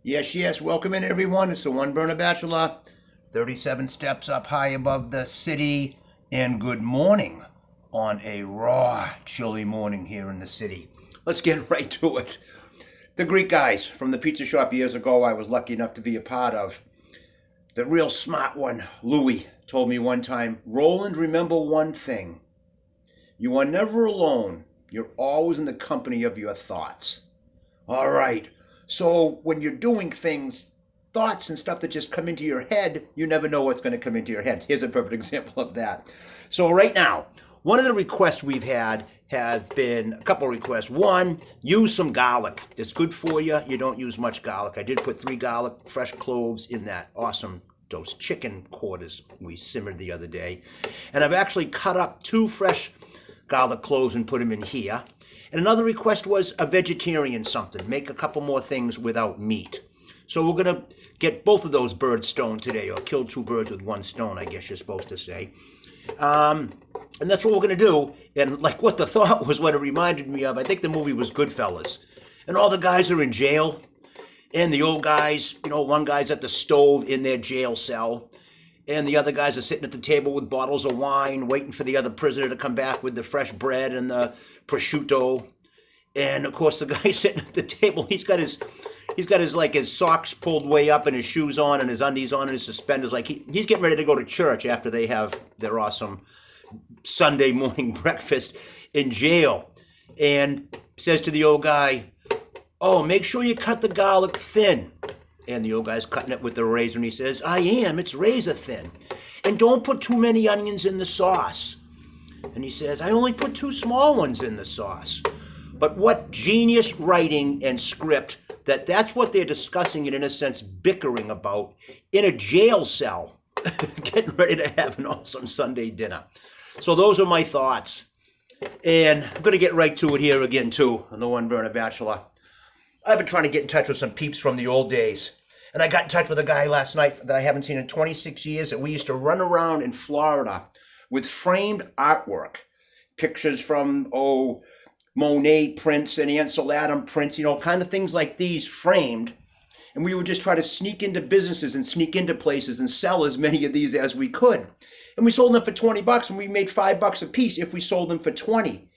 Yes, yes, welcome in everyone. It's the One Burner Bachelor, 37 steps up high above the city, and good morning on a raw, chilly morning here in the city. Let's get right to it. The Greek guys from the pizza shop years ago I was lucky enough to be a part of. The real smart one, Louis, told me one time, Roland, remember one thing. You are never alone. You're always in the company of your thoughts. All right. So when you're doing things, thoughts and stuff that just come into your head, you never know what's going to come into your head. Here's a perfect example of that. So right now, one of the requests we've had have been a couple of requests. One, use some garlic. It's good for you. You don't use much garlic. I did put 3 garlic fresh cloves in that awesome those chicken quarters we simmered the other day. And I've actually cut up 2 fresh garlic cloves and put them in here. And another request was a vegetarian something. Make a couple more things without meat. So we're going to get both of those birds stoned today, or kill 2 birds with 1 stone, I guess you're supposed to say. And that's what we're going to do. And like what the thought was, what it reminded me of, I think the movie was Goodfellas. And all the guys are in jail. And the old guys, one guy's at the stove in their jail cell. And the other guys are sitting at the table with bottles of wine, waiting for the other prisoner to come back with the fresh bread and the prosciutto. And of course, the guy sitting at the table, he's got his socks pulled way up and his shoes on and his undies on and his suspenders. Like he's getting ready to go to church after they have their awesome Sunday morning breakfast in jail. And says to the old guy, "Oh, make sure you cut the garlic thin." And the old guy's cutting it with the razor, and he says, "I am. It's razor thin. And don't put too many onions in the sauce." And he says, "I only put 2 small ones in the sauce." But what genius writing and script that's what they're discussing and, in a sense, bickering about in a jail cell, getting ready to have an awesome Sunday dinner. So those are my thoughts. And I'm going to get right to it here again, too, on the One Burner Bachelor. I've been trying to get in touch with some peeps from the old days. And I got in touch with a guy last night that I haven't seen in 26 years, and we used to run around in Florida with framed artwork. Pictures from, Monet prints and Ansel Adams prints, kind of things like these framed. And we would just try to sneak into businesses and sneak into places and sell as many of these as we could. And we sold them for $20, and we made $5 a piece if we sold them for 20.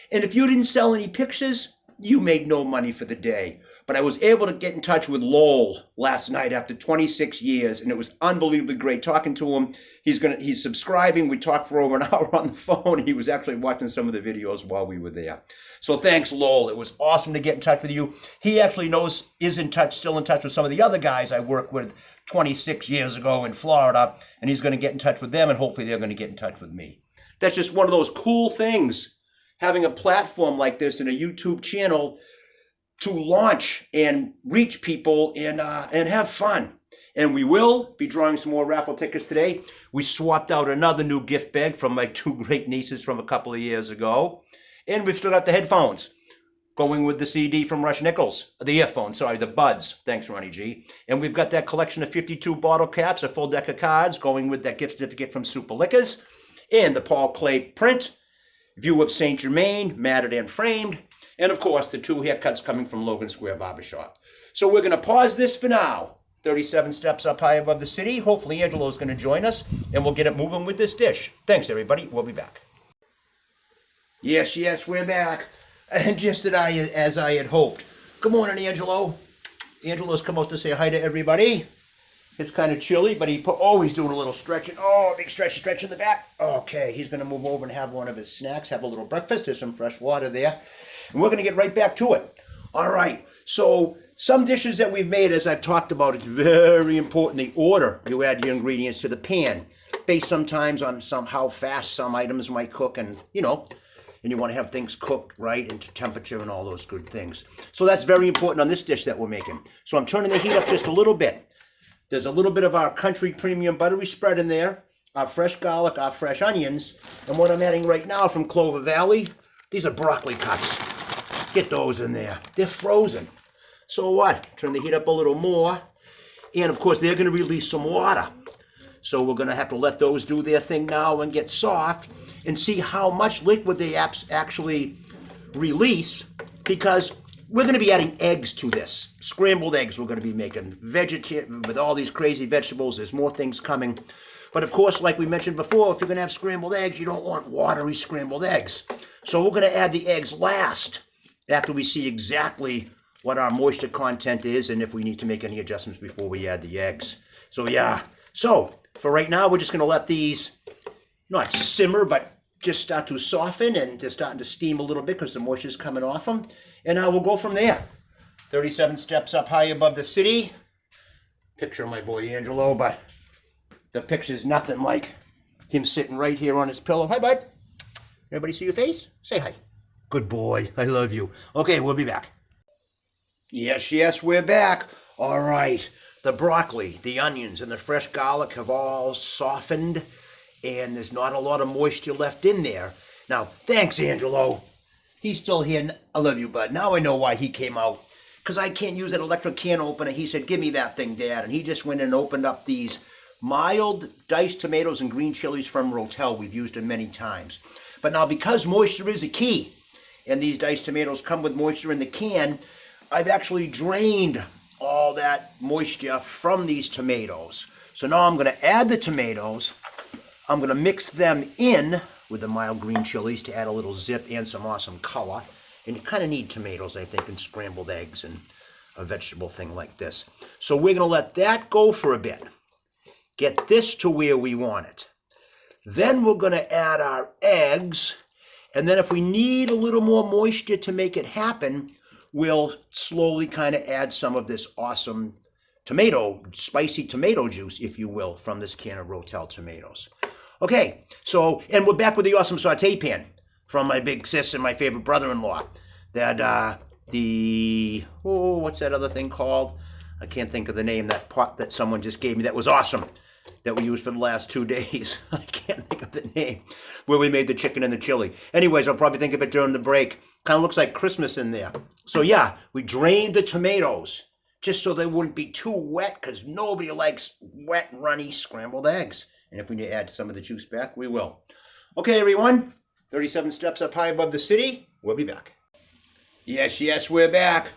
And if you didn't sell any pictures, you made no money for the day. But I was able to get in touch with Lowell last night after 26 years, and it was unbelievably great talking to him. He's subscribing. We talked for over an hour on the phone. He was actually watching some of the videos while we were there. So thanks, Lowell. It was awesome to get in touch with you. He actually still in touch with some of the other guys I worked with 26 years ago in Florida, and he's going to get in touch with them, and hopefully they're going to get in touch with me. That's just one of those cool things, having a platform like this and a YouTube channel to launch and reach people and have fun. And we will be drawing some more raffle tickets today. We swapped out another new gift bag from my 2 great nieces from a couple of years ago. And we've still got the headphones going with the CD from Rush Nichols. The earphones, the buds. Thanks, Ronnie G. And we've got that collection of 52 bottle caps, a full deck of cards going with that gift certificate from Super Liquors. And the Paul Clay print, View of St. Germain, matted and framed. And, of course, the 2 haircuts coming from Logan Square Barbershop. So we're going to pause this for now. 37 steps up high above the city. Hopefully Angelo's going to join us, and we'll get it moving with this dish. Thanks, everybody. We'll be back. Yes, we're back. And just as I had hoped. Good morning, Angelo. Angelo's come out to say hi to everybody. It's kind of chilly, but he's doing a little stretching. Oh, big stretch in the back. Okay, he's going to move over and have one of his snacks, have a little breakfast. There's some fresh water there. And we're going to get right back to it. All right. So some dishes that we've made, as I've talked about, it's very important the order you add your ingredients to the pan, based sometimes on how fast some items might cook, and you want to have things cooked right into temperature and all those good things. So that's very important on this dish that we're making. So I'm turning the heat up just a little bit. There's a little bit of our country premium buttery spread in there, our fresh garlic, our fresh onions, and what I'm adding right now from Clover Valley, these are broccoli cuts. Get those in there. They're frozen. So what? Turn the heat up a little more. And, of course, they're going to release some water. So we're going to have to let those do their thing now and get soft and see how much liquid they actually release, because we're going to be adding eggs to this. Scrambled eggs we're going to be making. With all these crazy vegetables, there's more things coming. But of course, like we mentioned before, if you're going to have scrambled eggs, you don't want watery scrambled eggs. So we're going to add the eggs last, after we see exactly what our moisture content is and if we need to make any adjustments before we add the eggs. So yeah. So for right now, we're just going to let these not simmer, but just start to soften and just starting to steam a little bit because the moisture is coming off them. And we'll go from there. 37 steps up high above the city. Picture of my boy Angelo, but the picture's nothing like him sitting right here on his pillow. Hi, bud. Everybody see your face? Say hi. Good boy. I love you. Okay, we'll be back. Yes, we're back. All right. The broccoli, the onions, and the fresh garlic have all softened, and there's not a lot of moisture left in there. Now, thanks, Angelo. He's still here. I love you, bud. Now I know why he came out. Because I can't use an electric can opener. He said, give me that thing, Dad. And he just went and opened up these mild diced tomatoes and green chilies from Rotel. We've used them many times. But now, because moisture is a key, and these diced tomatoes come with moisture in the can, I've actually drained all that moisture from these tomatoes. So now I'm going to add the tomatoes. I'm going to mix them in with the mild green chilies to add a little zip and some awesome color. And you kind of need tomatoes, I think, in scrambled eggs and a vegetable thing like this. So we're going to let that go for a bit. Get this to where we want it. Then we're going to add our eggs. And then if we need a little more moisture to make it happen, we'll slowly kind of add some of this awesome spicy tomato juice, if you will, from this can of Rotel tomatoes. Okay, so, and we're back with the awesome saute pan from my big sis and my favorite brother-in-law. That, what's that other thing called? I can't think of the name, that pot that someone just gave me that was awesome, that we used for the last 2 days. I can't think of the name, where we made the chicken and the chili. Anyways, I'll probably think of it during the break. Kind of looks like Christmas in there. So yeah, we drained the tomatoes just so they wouldn't be too wet, because nobody likes wet, runny scrambled eggs. And if we need to add some of the juice back, we will. Okay, everyone. 37 steps up high above the city. We'll be back. Yes, we're back.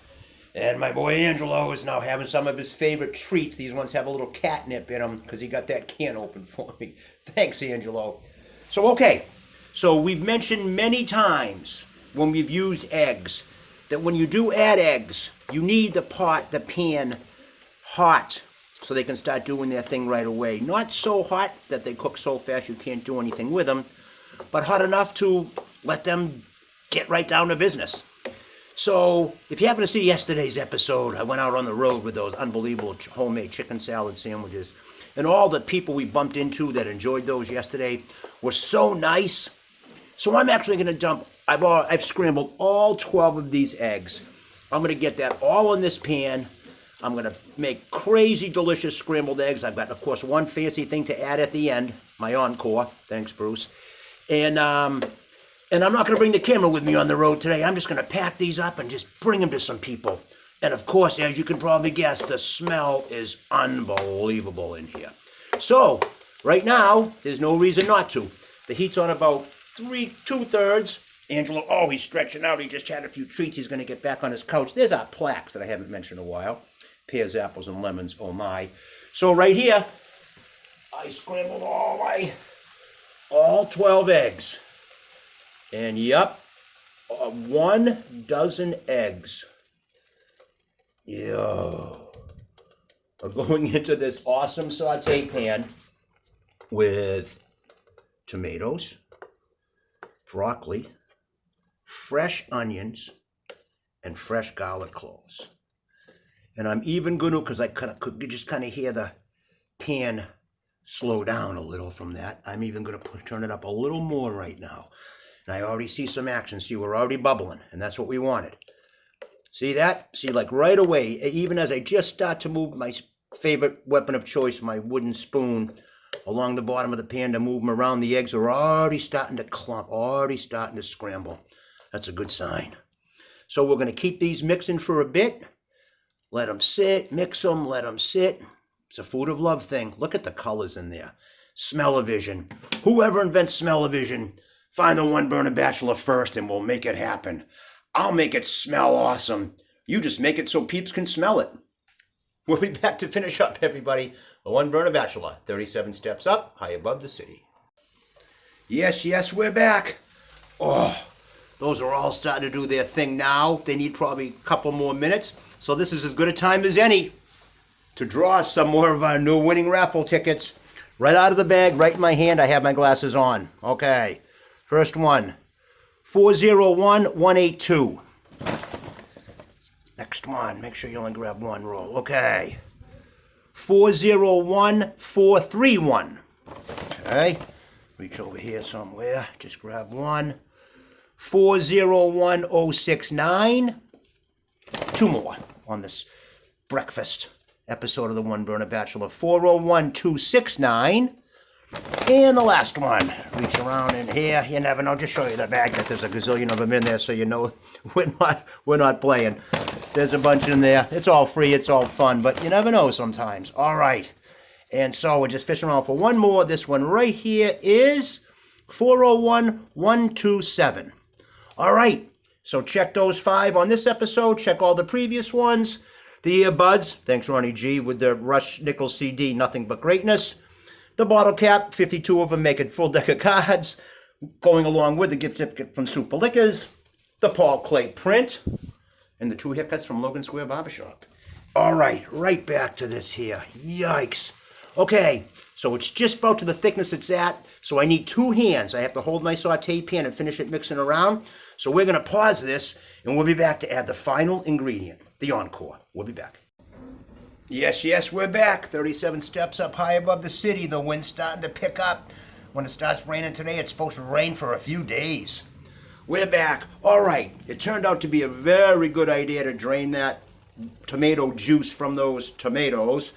And my boy Angelo is now having some of his favorite treats. These ones have a little catnip in them because he got that can open for me. Thanks, Angelo. So we've mentioned many times when we've used eggs that when you do add eggs, you need the pan hot so they can start doing their thing right away. Not so hot that they cook so fast you can't do anything with them, but hot enough to let them get right down to business. So, if you happen to see yesterday's episode, I went out on the road with those unbelievable homemade chicken salad sandwiches. And all the people we bumped into that enjoyed those yesterday were so nice. So I'm actually going to I've scrambled all 12 of these eggs. I'm going to get that all in this pan. I'm going to make crazy delicious scrambled eggs. I've got, of course, one fancy thing to add at the end, my encore. Thanks, Bruce. And I'm not going to bring the camera with me on the road today. I'm just going to pack these up and just bring them to some people. And of course, as you can probably guess, the smell is unbelievable in here. So, right now, there's no reason not to. The heat's on about 2/3. Angelo, he's stretching out. He just had a few treats. He's going to get back on his couch. There's our plaques that I haven't mentioned in a while. Pears, apples, and lemons. Oh, my. So, right here, I scrambled all 12 eggs. And yep, 1 dozen eggs. Are going into this awesome saute pan with tomatoes, broccoli, fresh onions, and fresh garlic cloves. And I'm even going to, because I could just kind of hear the pan slow down a little from that. I'm even going to turn it up a little more right now. And I already see some action. See, we're already bubbling, and that's what we wanted. See that? See, like right away, even as I just start to move my favorite weapon of choice, my wooden spoon, along the bottom of the pan to move them around, the eggs are already starting to clump, already starting to scramble. That's a good sign. So we're going to keep these mixing for a bit. Let them sit, mix them, let them sit. It's a food of love thing. Look at the colors in there. Smell-o-vision. Whoever invents smell-o-vision, find the one burner bachelor first and we'll make it happen. I'll make it smell awesome. You just make it so peeps can smell it. We'll be back to finish up, everybody. The One Burner Bachelor, 37 steps up, high above the city. Yes, we're back. Oh, those are all starting to do their thing now. They need probably a couple more minutes. So this is as good a time as any to draw some more of our new winning raffle tickets. Right out of the bag, right in my hand. I have my glasses on. Okay. First one. 401182. Next one. Make sure you only grab one roll. Okay. 401431. Okay. Reach over here somewhere. Just grab one. 401069. Two more on this breakfast episode of the One Burner Bachelor. 401269. And the last one. Reach around in here. You never know. Just show you the bag that there's a gazillion of them in there so you know we're not playing. There's a bunch in there. It's all free. It's all fun. But you never know sometimes. All right. And so we're just fishing around for one more. This one right here is 401127. All right. So check those 5 on this episode. Check all the previous ones. The earbuds. Thanks, Ronnie G, with the Rush Nichols CD, Nothing But Greatness. The bottle cap, 52 of them make it full deck of cards. Going along with the gift certificate from Super Liquors. The Paul Clay print. And the 2 haircuts from Logan Square Barbershop. All right back to this here. Yikes. Okay, so it's just about to the thickness it's at. So I need 2 hands. I have to hold my saute pan and finish it mixing around. So we're going to pause this, and we'll be back to add the final ingredient, the encore. We'll be back. Yes, we're back. 37 steps up high above the city. The wind's starting to pick up. When it starts raining today, it's supposed to rain for a few days. We're back. All right. It turned out to be a very good idea to drain that tomato juice from those tomatoes.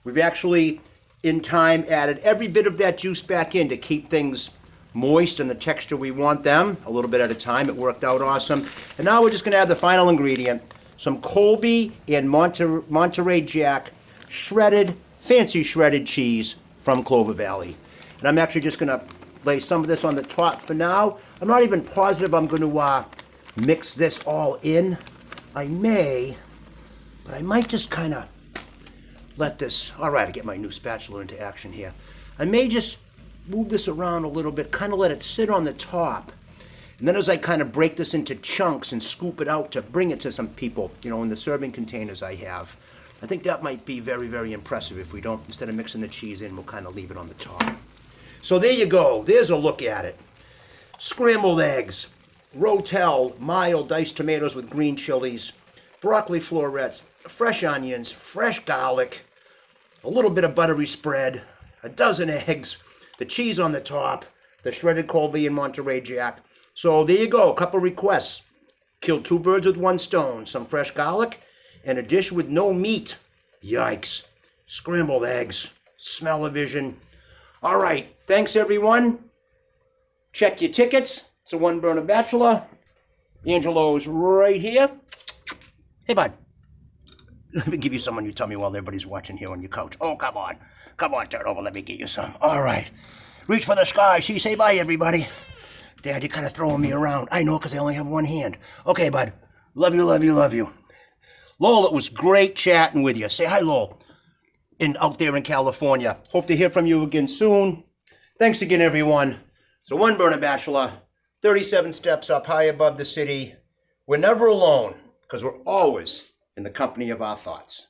We've actually, in time, added every bit of that juice back in to keep things moist and the texture we want them, a little bit at a time. It worked out awesome. And now we're just going to add the final ingredient, some Colby and Monterey Jack fancy shredded cheese from Clover Valley. And I'm actually just going to lay some of this on the top for now. I'm not even positive I'm going to mix this all in. I may, but I might just kind of let this, all right, I get my new spatula into action here. I may just move this around a little bit, kind of let it sit on the top. And then as I kind of break this into chunks and scoop it out to bring it to some people, in the serving containers I have, I think that might be very, very impressive. If we don't, instead of mixing the cheese in, we'll kind of leave it on the top. So there you go. There's a look at it. Scrambled eggs, Rotel, mild diced tomatoes with green chilies, broccoli florets, fresh onions, fresh garlic, a little bit of buttery spread, a dozen eggs, the cheese on the top, the shredded Colby and Monterey Jack. So there you go, a couple requests. Killed 2 birds with 1 stone, some fresh garlic, and a dish with no meat. Yikes. Scrambled eggs. Smell-o-vision. All right, thanks everyone. Check your tickets. It's a One Burner Bachelor. Angelo's right here. Hey, bud. Let me give you some on your tummy while everybody's watching here on your couch. Oh, come on. Come on, turn over. Let me get you some. All right. Reach for the sky. See, say bye, everybody. Dad, you're kind of throwing me around. I know, because I only have 1 hand. Okay, bud. Love you, love you, love you. Lowell, it was great chatting with you. Say hi, Lowell, out there in California. Hope to hear from you again soon. Thanks again, everyone. So One Burner Bachelor, 37 steps up high above the city. We're never alone, because we're always in the company of our thoughts.